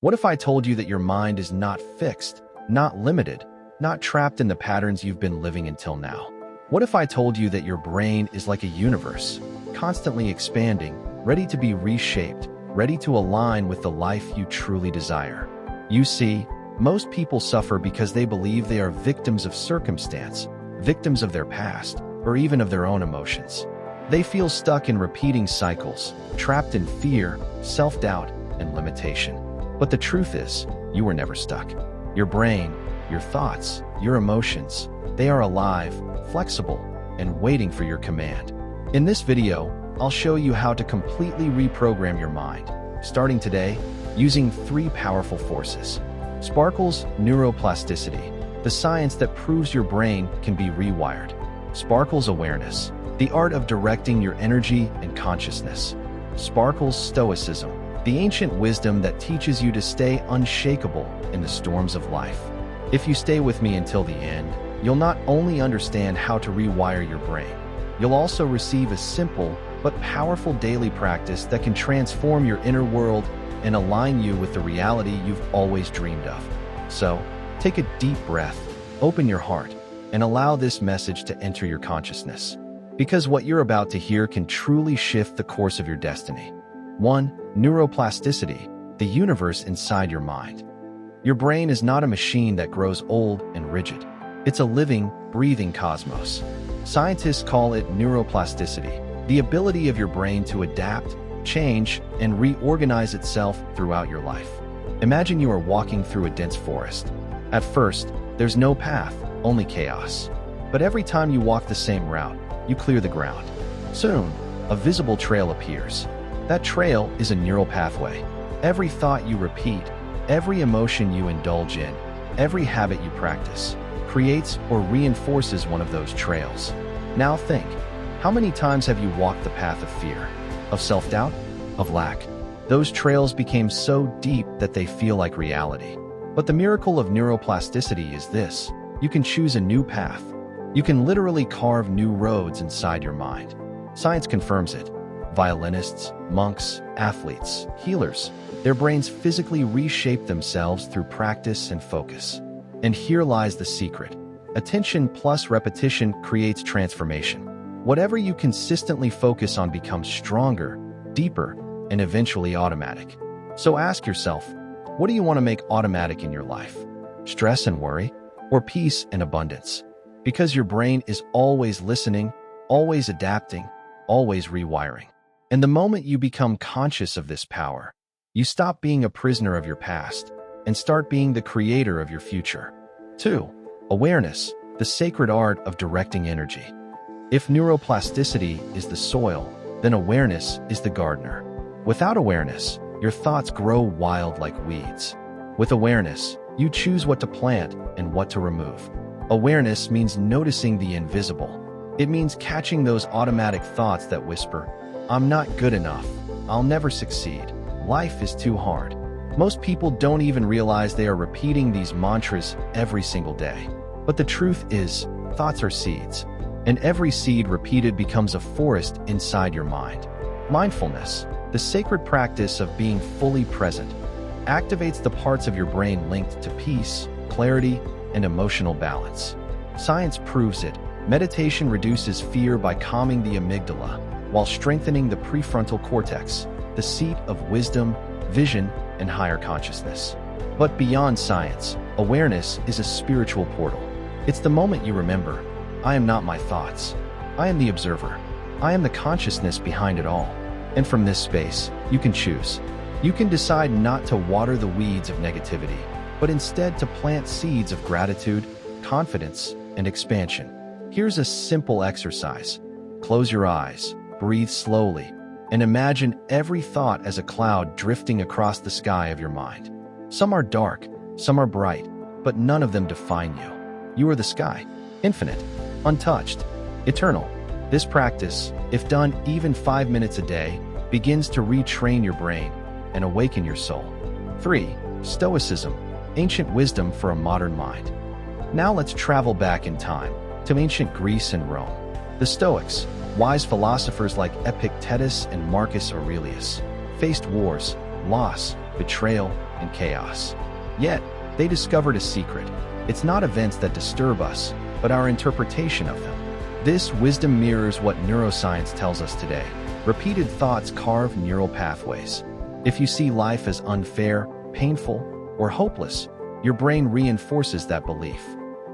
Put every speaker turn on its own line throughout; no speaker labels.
What if I told you that your mind is not fixed, not limited, not trapped in the patterns you've been living until now? What if I told you that your brain is like a universe, constantly expanding, ready to be reshaped, ready to align with the life you truly desire? You see, most people suffer because they believe they are victims of circumstance, victims of their past, or even of their own emotions. They feel stuck in repeating cycles, trapped in fear, self-doubt, and limitation. But the truth is, you were never stuck. Your brain, your thoughts, your emotions, they are alive, flexible, and waiting for your command. In this video, I'll show you how to completely reprogram your mind, starting today, using 3 powerful forces. Sparkle's neuroplasticity, the science that proves your brain can be rewired. Sparkle's awareness, the art of directing your energy and consciousness. Sparkle's stoicism, the ancient wisdom that teaches you to stay unshakable in the storms of life. If you stay with me until the end, you'll not only understand how to rewire your brain, you'll also receive a simple but powerful daily practice that can transform your inner world and align you with the reality you've always dreamed of. So, take a deep breath, open your heart, and allow this message to enter your consciousness. Because what you're about to hear can truly shift the course of your destiny. 1. Neuroplasticity, the universe inside your mind. Your brain is not a machine that grows old and rigid. It's a living, breathing cosmos. Scientists call it neuroplasticity, the ability of your brain to adapt, change, and reorganize itself throughout your life. Imagine you are walking through a dense forest. At first, there's no path, only chaos. But every time you walk the same route, you clear the ground. Soon, a visible trail appears. That trail is a neural pathway. Every thought you repeat, every emotion you indulge in, every habit you practice, creates or reinforces one of those trails. Now think, how many times have you walked the path of fear, of self-doubt, of lack? Those trails became so deep that they feel like reality. But the miracle of neuroplasticity is this: you can choose a new path. You can literally carve new roads inside your mind. Science confirms it. Violinists, monks, athletes, healers, their brains physically reshape themselves through practice and focus. And here lies the secret. Attention plus repetition creates transformation. Whatever you consistently focus on becomes stronger, deeper, and eventually automatic. So ask yourself, what do you want to make automatic in your life? Stress and worry, or peace and abundance? Because your brain is always listening, always adapting, always rewiring. And the moment you become conscious of this power, you stop being a prisoner of your past and start being the creator of your future. 2. Awareness, the sacred art of directing energy. If neuroplasticity is the soil, then awareness is the gardener. Without awareness, your thoughts grow wild like weeds. With awareness, you choose what to plant and what to remove. Awareness means noticing the invisible. It means catching those automatic thoughts that whisper, "I'm not good enough. I'll never succeed. Life is too hard." Most people don't even realize they are repeating these mantras every single day. But the truth is, thoughts are seeds, and every seed repeated becomes a forest inside your mind. Mindfulness, the sacred practice of being fully present, activates the parts of your brain linked to peace, clarity, and emotional balance. Science proves it. Meditation reduces fear by calming the amygdala, while strengthening the prefrontal cortex, the seat of wisdom, vision, and higher consciousness. But beyond science, awareness is a spiritual portal. It's the moment you remember, I am not my thoughts. I am the observer. I am the consciousness behind it all. And from this space, you can choose. You can decide not to water the weeds of negativity, but instead to plant seeds of gratitude, confidence, and expansion. Here's a simple exercise. Close your eyes, breathe slowly, and imagine every thought as a cloud drifting across the sky of your mind. Some are dark, some are bright, but none of them define you. You are the sky, infinite, untouched, eternal. This practice, if done even 5 minutes a day, begins to retrain your brain and awaken your soul. 3. Stoicism, ancient wisdom for a modern mind. Now let's travel back in time to ancient Greece and Rome. The Stoics, wise philosophers like Epictetus and Marcus Aurelius, faced wars, loss, betrayal, and chaos. Yet, they discovered a secret. It's not events that disturb us, but our interpretation of them. This wisdom mirrors what neuroscience tells us today. Repeated thoughts carve neural pathways. If you see life as unfair, painful, or hopeless, your brain reinforces that belief.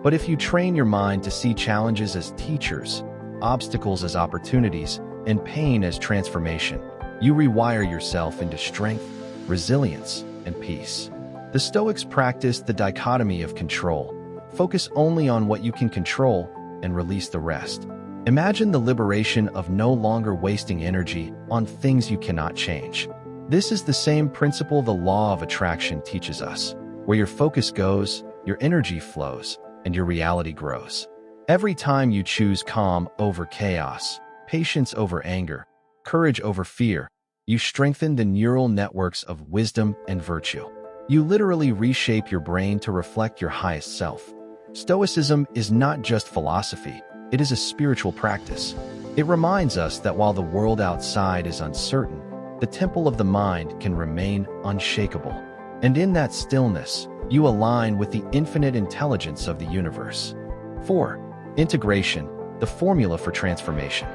But if you train your mind to see challenges as teachers, obstacles as opportunities, and pain as transformation, you rewire yourself into strength, resilience, and peace. The Stoics practiced the dichotomy of control. Focus only on what you can control and release the rest. Imagine the liberation of no longer wasting energy on things you cannot change. This is the same principle the law of attraction teaches us. Where your focus goes, your energy flows, and your reality grows. Every time you choose calm over chaos, patience over anger, courage over fear, you strengthen the neural networks of wisdom and virtue. You literally reshape your brain to reflect your highest self. Stoicism is not just philosophy, it is a spiritual practice. It reminds us that while the world outside is uncertain, the temple of the mind can remain unshakable. And in that stillness, you align with the infinite intelligence of the universe. 4. Integration, the formula for transformation.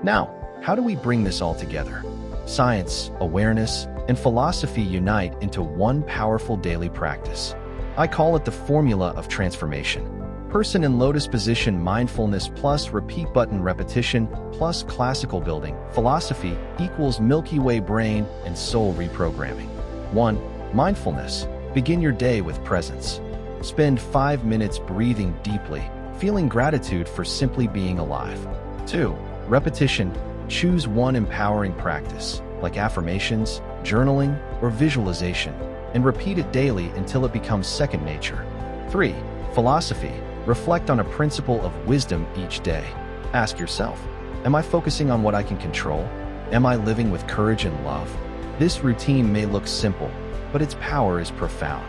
Now, how do we bring this all together? Science, awareness, and philosophy unite into one powerful daily practice. I call it the formula of transformation. Person in lotus position mindfulness plus repeat button repetition plus classical building philosophy equals Milky Way brain and soul reprogramming. 1. Mindfulness. Begin your day with presence. Spend 5 minutes breathing deeply, feeling gratitude for simply being alive. 2. Repetition. Choose one empowering practice, like affirmations, journaling, or visualization, and repeat it daily until it becomes second nature. 3. Philosophy. Reflect on a principle of wisdom each day. Ask yourself, am I focusing on what I can control? Am I living with courage and love? This routine may look simple, but its power is profound.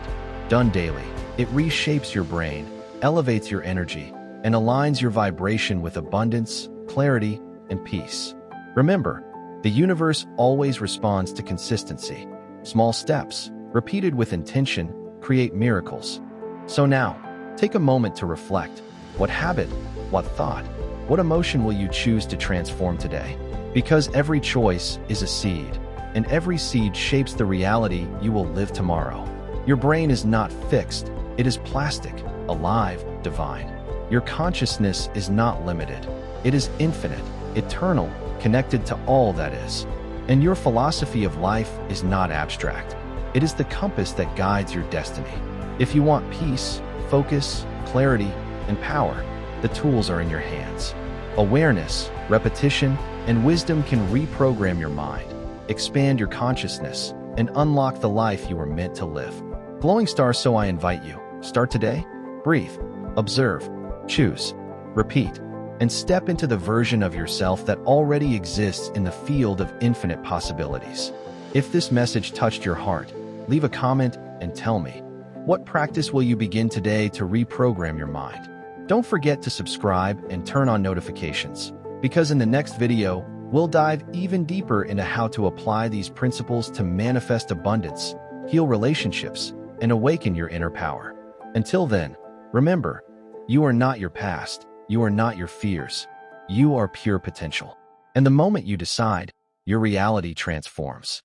Done daily, it reshapes your brain, elevates your energy, and aligns your vibration with abundance, clarity, and peace. Remember, the universe always responds to consistency. Small steps, repeated with intention, create miracles. So now, take a moment to reflect. What habit, what thought, what emotion will you choose to transform today? Because every choice is a seed, and every seed shapes the reality you will live tomorrow. Your brain is not fixed, it is plastic, alive, divine. Your consciousness is not limited, it is infinite, eternal, connected to all that is. And your philosophy of life is not abstract. It is the compass that guides your destiny. If you want peace, focus, clarity, and power, the tools are in your hands. Awareness, repetition, and wisdom can reprogram your mind, expand your consciousness, and unlock the life you were meant to live. Glowing star, so I invite you, start today, breathe, observe, choose, repeat, and step into the version of yourself that already exists in the field of infinite possibilities. If this message touched your heart, leave a comment and tell me, what practice will you begin today to reprogram your mind? Don't forget to subscribe and turn on notifications, because in the next video, we'll dive even deeper into how to apply these principles to manifest abundance, heal relationships, and awaken your inner power. Until then, remember, you are not your past, you are not your fears, you are pure potential. And the moment you decide, your reality transforms.